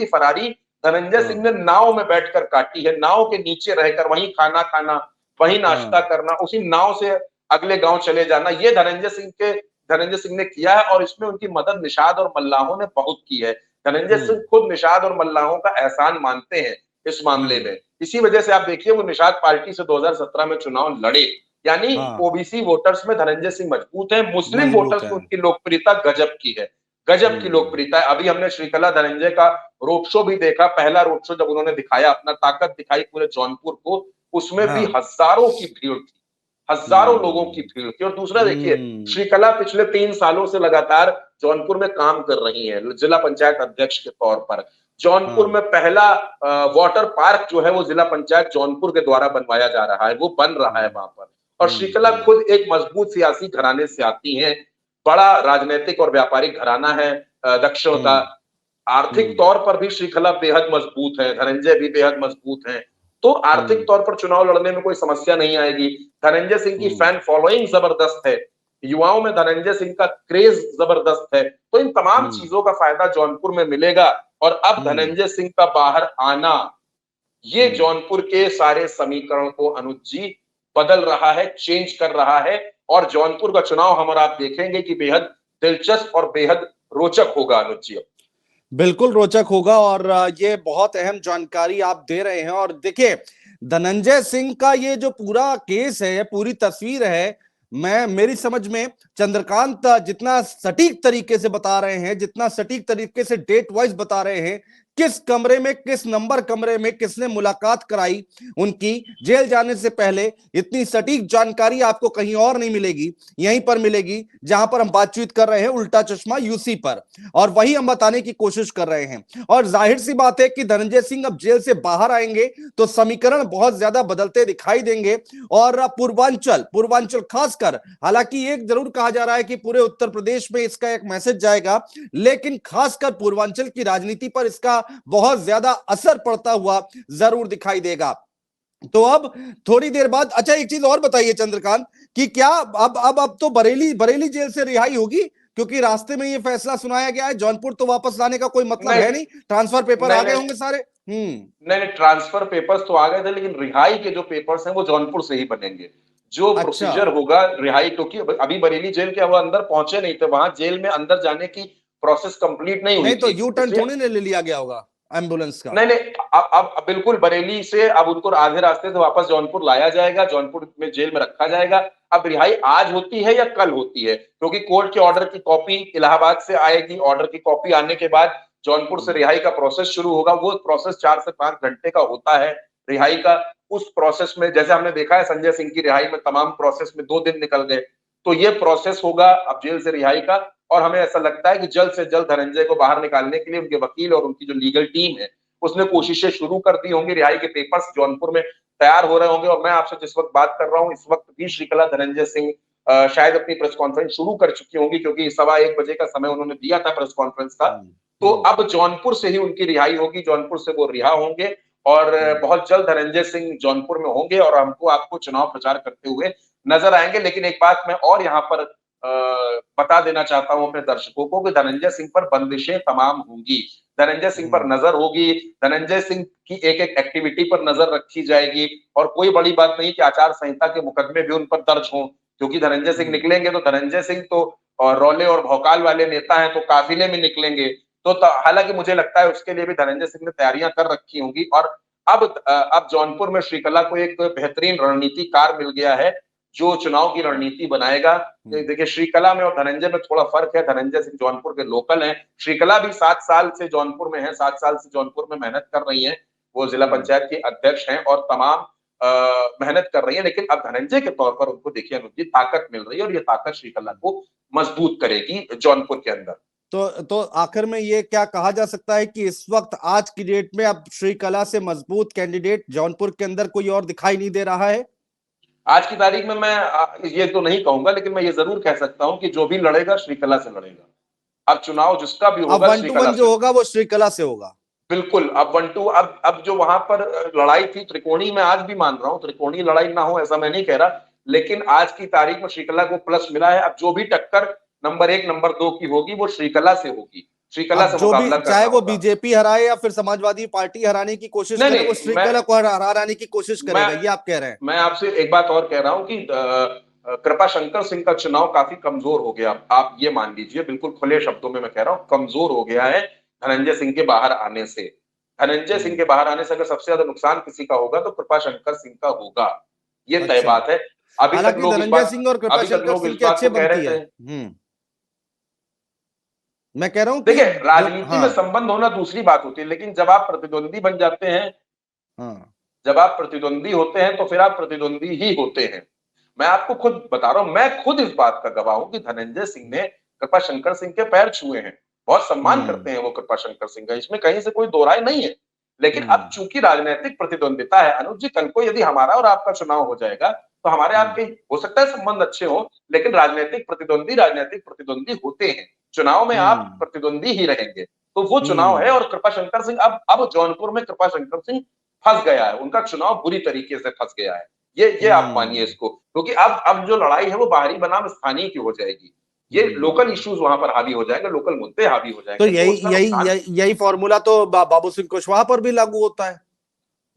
फरारी धनंजय सिंह ने नाव में बैठकर काटी है। नाव के नीचे रहकर वहीं खाना खाना, वहीं नाश्ता करना, उसी नाव से अगले गांव चले जाना, ये धनंजय सिंह ने किया है, और इसमें उनकी मदद निषाद और मल्लाहों ने बहुत की है। धनंजय सिंह खुद निषाद और मल्लाहों का एहसान मानते हैं इस मामले में। इसी वजह से आप देखिए वो निषाद पार्टी से 2017 में चुनाव लड़े, यानी हाँ। ओबीसी वोटर्स में धनंजय सिंह मजबूत है, मुस्लिम मजबूत वोटर्स है। में उनकी लोकप्रियता गजब की है, गजब की लोकप्रियता है। अभी हमने श्रीकला धनंजय का रोड शो भी देखा, पहला रोड शो जब उन्होंने दिखाया, अपना ताकत दिखाई पूरे जौनपुर को, उसमें भी हाँ। हजारों की भीड़ थी, हजारों लोगों की भीड़ थी। और दूसरा देखिए, श्रीकला पिछले 3 सालों से लगातार जौनपुर में काम कर रही है जिला पंचायत अध्यक्ष के तौर पर। जौनपुर में पहला वाटर पार्क जो है वो जिला पंचायत जौनपुर के द्वारा बनवाया जा रहा है, वो बन रहा है वहां पर। और श्रीकला खुद एक मजबूत सियासी घराने से आती हैं, बड़ा राजनीतिक और व्यापारिक घराना है दक्षिण का। आर्थिक तौर पर भी श्रीकला बेहद मजबूत है, धनंजय भी बेहद मजबूत हैं, तो आर्थिक तौर पर चुनाव लड़ने में कोई समस्या नहीं आएगी। धनंजय सिंह की फैन फॉलोइंग जबरदस्त है, युवाओं में धनंजय सिंह का क्रेज जबरदस्त है, तो इन तमाम चीजों का फायदा जौनपुर में मिलेगा। और अब धनंजय सिंह का बाहर आना, ये जौनपुर के सारे समीकरण को अनुज जी बदल रहा है, चेंज कर रहा है। और जौनपुर का चुनाव हम और आप देखेंगे कि बेहद दिलचस्प और बेहद रोचक होगा अनुज जी। बिल्कुल रोचक होगा और ये बहुत अहम जानकारी आप दे रहे हैं। और देखिए, धनंजय सिंह का ये जो पूरा केस है, पूरी तस्वीर है, मेरी समझ में चंद्रकांत जितना सटीक तरीके से बता रहे हैं, जितना सटीक तरीके से डेट वाइज बता रहे हैं, किस कमरे में, किस नंबर कमरे में किसने मुलाकात कराई उनकी जेल जाने से पहले, इतनी सटीक जानकारी आपको कहीं और नहीं मिलेगी, यहीं पर मिलेगी जहां पर हम बातचीत कर रहे हैं उल्टा चश्मा यूसी पर, और वही हम बताने की कोशिश कर रहे हैं। और जाहिर सी बात है कि धनंजय सिंह अब जेल से बाहर आएंगे तो समीकरण बहुत ज्यादा बदलते दिखाई देंगे। और पूर्वांचल खासकर, हालांकि एक जरूर कहा जा रहा है कि पूरे उत्तर प्रदेश में इसका एक मैसेज जाएगा, लेकिन खासकर पूर्वांचल की राजनीति पर इसका बहुत ज्यादा असर पड़ता हुआ जरूर दिखाई देगा। तो अब थोड़ी देर बाद, अच्छा एक चीज और बताइए चंद्रकांत, कि क्या अब तो बरेली जेल से रिहाई होगी, क्योंकि रास्ते में ये फैसला सुनाया गया है, जौनपुर तो वापस लाने का कोई मतलब है नहीं, ट्रांसफर पेपर आ गए होंगे सारे। नहीं, ट्रांसफर पेपर्स तो आ गए थे, लेकिन रिहाई के जो पेपर्स हैं वो जौनपुर से ही बनेंगे। जो प्रोसीजर होगा रिहाई, क्योंकि अभी बरेली जेल के वो अंदर पहुंचे नहीं थे, वहां जेल में अंदर जाने की प्रोसेस कंप्लीट नहीं हुई नहीं, तो यू टर्न थोड़ी ले लिया गया होगा एम्बुलेंस का। नहीं, अब बिल्कुल बरेली से अब उनको आधे रास्ते से वापस जौनपुर लाया जाएगा, जौनपुर में जेल में रखा जाएगा। अब रिहाई आज होती है या कल होती है, क्योंकि कोर्ट के ऑर्डर की कॉपी इलाहाबाद से आएगी, ऑर्डर की कॉपी आने के बाद जौनपुर से रिहाई का प्रोसेस शुरू होगा। वो प्रोसेस 4 से 5 घंटे का होता है रिहाई का। उस प्रोसेस में जैसे हमने देखा है संजय सिंह की रिहाई में तमाम प्रोसेस में 2 दिन निकल गए, तो ये प्रोसेस होगा अब जेल से रिहाई का। और हमें ऐसा लगता है कि जल्द से जल्द धनंजय को बाहर निकालने के लिए उनके वकील और उनकी जो लीगल टीम है उसने कोशिशें शुरू कर दी होंगी। रिहाई के पेपर्स जौनपुर में तैयार हो रहे होंगे। और मैं आपसे जिस वक्त बात कर रहा हूँ, इस वक्त भी श्रीकला धनंजय सिंह शायद अपनी प्रेस कॉन्फ्रेंस शुरू कर चुकी होंगी, क्योंकि 1:15 बजे का समय उन्होंने दिया था प्रेस कॉन्फ्रेंस का। तो अब जौनपुर से ही उनकी रिहाई होगी, जौनपुर से वो रिहा होंगे और बहुत जल्द धनंजय सिंह जौनपुर में होंगे और हमको आपको चुनाव प्रचार करते हुए नजर आएंगे। लेकिन एक बात मैं और यहाँ पर बता देना चाहता हूं अपने दर्शकों को कि धनंजय सिंह पर बंदिशें तमाम होंगी, धनंजय सिंह पर नजर होगी, धनंजय सिंह की एक एक एक्टिविटी पर नजर रखी जाएगी। और कोई बड़ी बात नहीं कि आचार संहिता के मुकदमे भी उन पर दर्ज हों, क्योंकि धनंजय सिंह निकलेंगे तो धनंजय सिंह तो रौले और भौकाल वाले नेता हैं, तो काफिले में निकलेंगे। तो हालांकि मुझे लगता है उसके लिए भी धनंजय सिंह ने तैयारियां कर रखी होंगी। और अब जौनपुर में श्रीकला को एक बेहतरीन रणनीतिकार मिल गया है जो चुनाव की रणनीति बनाएगा। देखिए, श्रीकला में और धनंजय में थोड़ा फर्क है। धनंजय सिंह जौनपुर के लोकल हैं, श्रीकला भी 7 साल से जौनपुर में है, 7 साल से जौनपुर में मेहनत कर रही हैं, वो जिला पंचायत की अध्यक्ष हैं और तमाम मेहनत कर रही है। लेकिन अब धनंजय के तौर पर उनको देखिए अनुज जी ताकत मिल रही है और ये ताकत श्रीकला को मजबूत करेगी जौनपुर के अंदर। तो आखिर में ये क्या कहा जा सकता है कि इस वक्त आज की डेट में अब श्रीकला से मजबूत कैंडिडेट जौनपुर के अंदर कोई और दिखाई नहीं दे रहा है? आज की तारीख में मैं ये तो नहीं कहूंगा, लेकिन मैं ये जरूर कह सकता हूं कि जो भी लड़ेगा श्रीकला से लड़ेगा। अब चुनाव जिसका भी होगा, 1 to 1 जो होगा वो श्रीकला से होगा। बिल्कुल, अब 1 to अब जो वहां पर लड़ाई थी त्रिकोणी में, आज भी मान रहा हूं त्रिकोणी लड़ाई ना हो ऐसा मैं नहीं कह रहा, लेकिन आज की तारीख में श्रीकला को प्लस मिला है। अब जो भी टक्कर नंबर 1 नंबर 2 की होगी वो श्रीकला से होगी, श्रीकला से मुकाबला करना चाहे वो होगा। बीजेपी हराए या फिर समाजवादी पार्टी हराने की कोशिश करे, वो श्रीकला को हराने की कोशिश करेगा, ये आप कह रहे हैं? मैं आपसे एक बात और कह रहा हूं कि कृपा शंकर सिंह का चुनाव काफी कमजोर हो गया, आप ये मान लीजिए, बिल्कुल खुले शब्दों में मैं कह रहा हूं, कमजोर हो गया है धनंजय सिंह के बाहर आने से। धनंजय सिंह के बाहर आने से अगर सबसे ज्यादा नुकसान किसी का होगा तो कृपाशंकर सिंह का होगा, ये तय अच्छा। बात है। अभी तक हालांकि लोग इस धनंजय बात सिंह और अभी तक कृपाशंकर लोग सिंह इस के बात अच्छे को कह बनती रहे है। थे। मैं कह रहा हूं कि देखिए, राजनीति में हाँ संबंध होना दूसरी बात होती है, लेकिन जब आप प्रतिद्वंदी बन जाते हैं, हाँ जब आप प्रतिद्वंदी होते हैं तो फिर आप प्रतिद्वंदी ही होते हैं। मैं आपको खुद बता रहा हूं, मैं खुद इस बात का गवाह हूं कि धनंजय सिंह ने कृपाशंकर सिंह के पैर छुए हैं, बहुत सम्मान करते हैं वो कृपाशंकर सिंह का, इसमें कहीं से कोई दो राय नहीं है। लेकिन अब चूंकि राजनीतिक प्रतिद्वंदिता है, अनुज जी, कल को यदि हमारा और आपका चुनाव हो जाएगा तो हमारे आपके हो सकता है संबंध अच्छे हो, लेकिन राजनीतिक प्रतिद्वंदी होते हैं। चुनाव में आप प्रतिद्वंदी ही रहेंगे, तो वो चुनाव है। और कृपाशंकर सिंह अब जौनपुर में कृपाशंकर सिंह फंस गया है, उनका चुनाव बुरी तरीके से फंस गया है। ये आप मानिए इसको, क्योंकि अब जो लड़ाई है वो बाहरी बनाम स्थानीय की हो जाएगी। ये लोकल इश्यूज वहां पर हावी हो जाएंगे, लोकल मुद्दे हावी हो तो जाएंगे, तो उसका नुकसान यही फॉर्मूला तो बाबू सिंह कुशवाहा पर भी लागू होता है।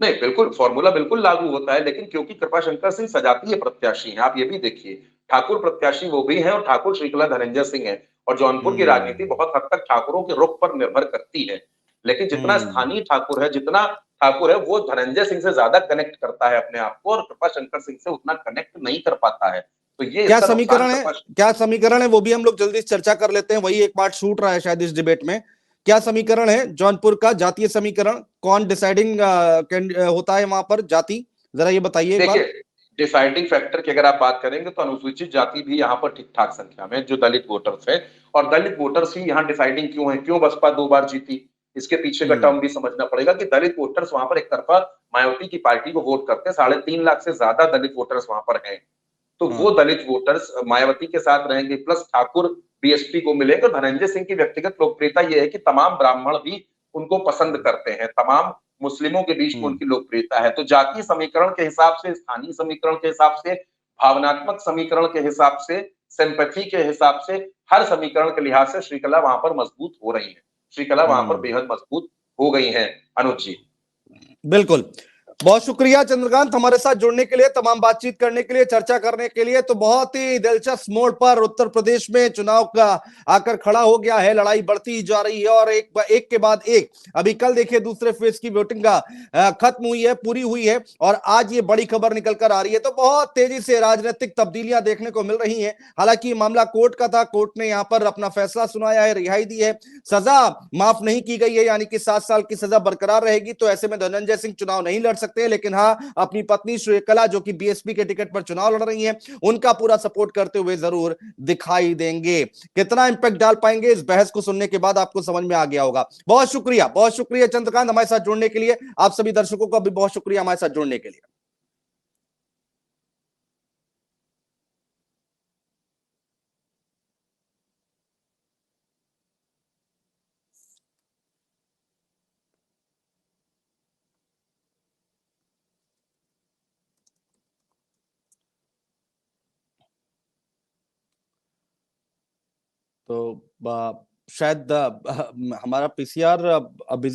नहीं, बिल्कुल फॉर्मूला बिल्कुल लागू होता है, लेकिन क्योंकि कृपाशंकर सिंह सजातीय प्रत्याशी हैं, आप ये भी देखिए, ठाकुर प्रत्याशी वो भी हैं और ठाकुर श्रृंखला धनंजय सिंह है, और जौनपुर की राजनीति बहुत हद तक ठाकुरों के रुख पर निर्भर करती है। लेकिन जितना स्थानीय ठाकुर है, जितना ठाकुर है, वो धनंजय सिंह से ज्यादा कनेक्ट करता है अपने आप को, और कृपाशंकर सिंह से उतना कनेक्ट नहीं कर पाता है। तो ये क्या इसका नुकसान समीकरण है, क्या समीकरण है, वो भी हम लोग जल्दी से चर्चा कर लेते हैं। वही एक पार्ट छूट रहा है शायद इस डिबेट में। क्या समीकरण है जौनपुर का, जातीय समीकरण? कौन डिसाइडिंग होता है वहां पर जाति? जरा ये बताइए एक बार। देखिए, डिसाइडिंग फैक्टर की अगर आप बात करेंगे तो अनुसूचित जाति भी यहाँ पर ठीक ठाक संख्या में, जो दलित वोटर्स है, और दलित वोटर्स ही यहाँ डिसाइडिंग क्यों है, क्यों बसपा 2 बार जीती, इसके पीछे का टर्म भी समझना पड़ेगा कि दलित वोटर्स वहां पर एक तरफा मायावती की पार्टी को वोट करते हैं, 3.5 लाख से ज्यादा दलित वोटर्स वहां पर हैं। तो वो दलित वोटर्स मायावती के साथ रहेंगे, प्लस ठाकुर बीएसपी को मिलेंगे। धनंजय सिंह की व्यक्तिगत लोकप्रियता ये है कि तमाम ब्राह्मण भी उनको पसंद करते हैं, तमाम मुस्लिमों के बीच में उनकी लोकप्रियता है। तो जातीय समीकरण के हिसाब से, स्थानीय समीकरण के हिसाब से, भावनात्मक समीकरण के हिसाब से, सिंपैथी के हिसाब से, हर समीकरण के लिहाज से श्रीकला वहां पर मजबूत हो रही है, श्रीकला वहां पर बेहद मजबूत हो गई है अनुज जी। बिल्कुल, बहुत शुक्रिया चंद्रकांत हमारे साथ जुड़ने के लिए, तमाम बातचीत करने के लिए, चर्चा करने के लिए। तो बहुत ही दिलचस्प मोड़ पर उत्तर प्रदेश में चुनाव का आकर खड़ा हो गया है, लड़ाई बढ़ती ही जा रही है, और एक के बाद एक। अभी कल देखिए दूसरे फेज की वोटिंग का खत्म हुई है, पूरी हुई है, और आज ये बड़ी खबर निकल कर आ रही है। तो बहुत तेजी से राजनीतिक तब्दीलियां देखने को मिल रही हैं। हालांकि मामला कोर्ट का था, कोर्ट ने यहां पर अपना फैसला सुनाया है, रिहाई दी है, सजा माफ नहीं की गई है, यानी कि 7 साल की सजा बरकरार रहेगी। तो ऐसे में धनंजय सिंह चुनाव नहीं लड़ सकते, लेकिन हाँ, अपनी पत्नी श्रीकला जो कि बीएसपी के टिकट पर चुनाव लड़ रही हैं, उनका पूरा सपोर्ट करते हुए जरूर दिखाई देंगे। कितना इंपैक्ट डाल पाएंगे, इस बहस को सुनने के बाद आपको समझ में आ गया होगा। बहुत शुक्रिया चंद्रकांत हमारे साथ जुड़ने के लिए। आप सभी दर्शकों का भी बहुत शुक्रिया हमारे साथ जुड़ने के लिए। तो शायद हमारा पीसीआर बिजी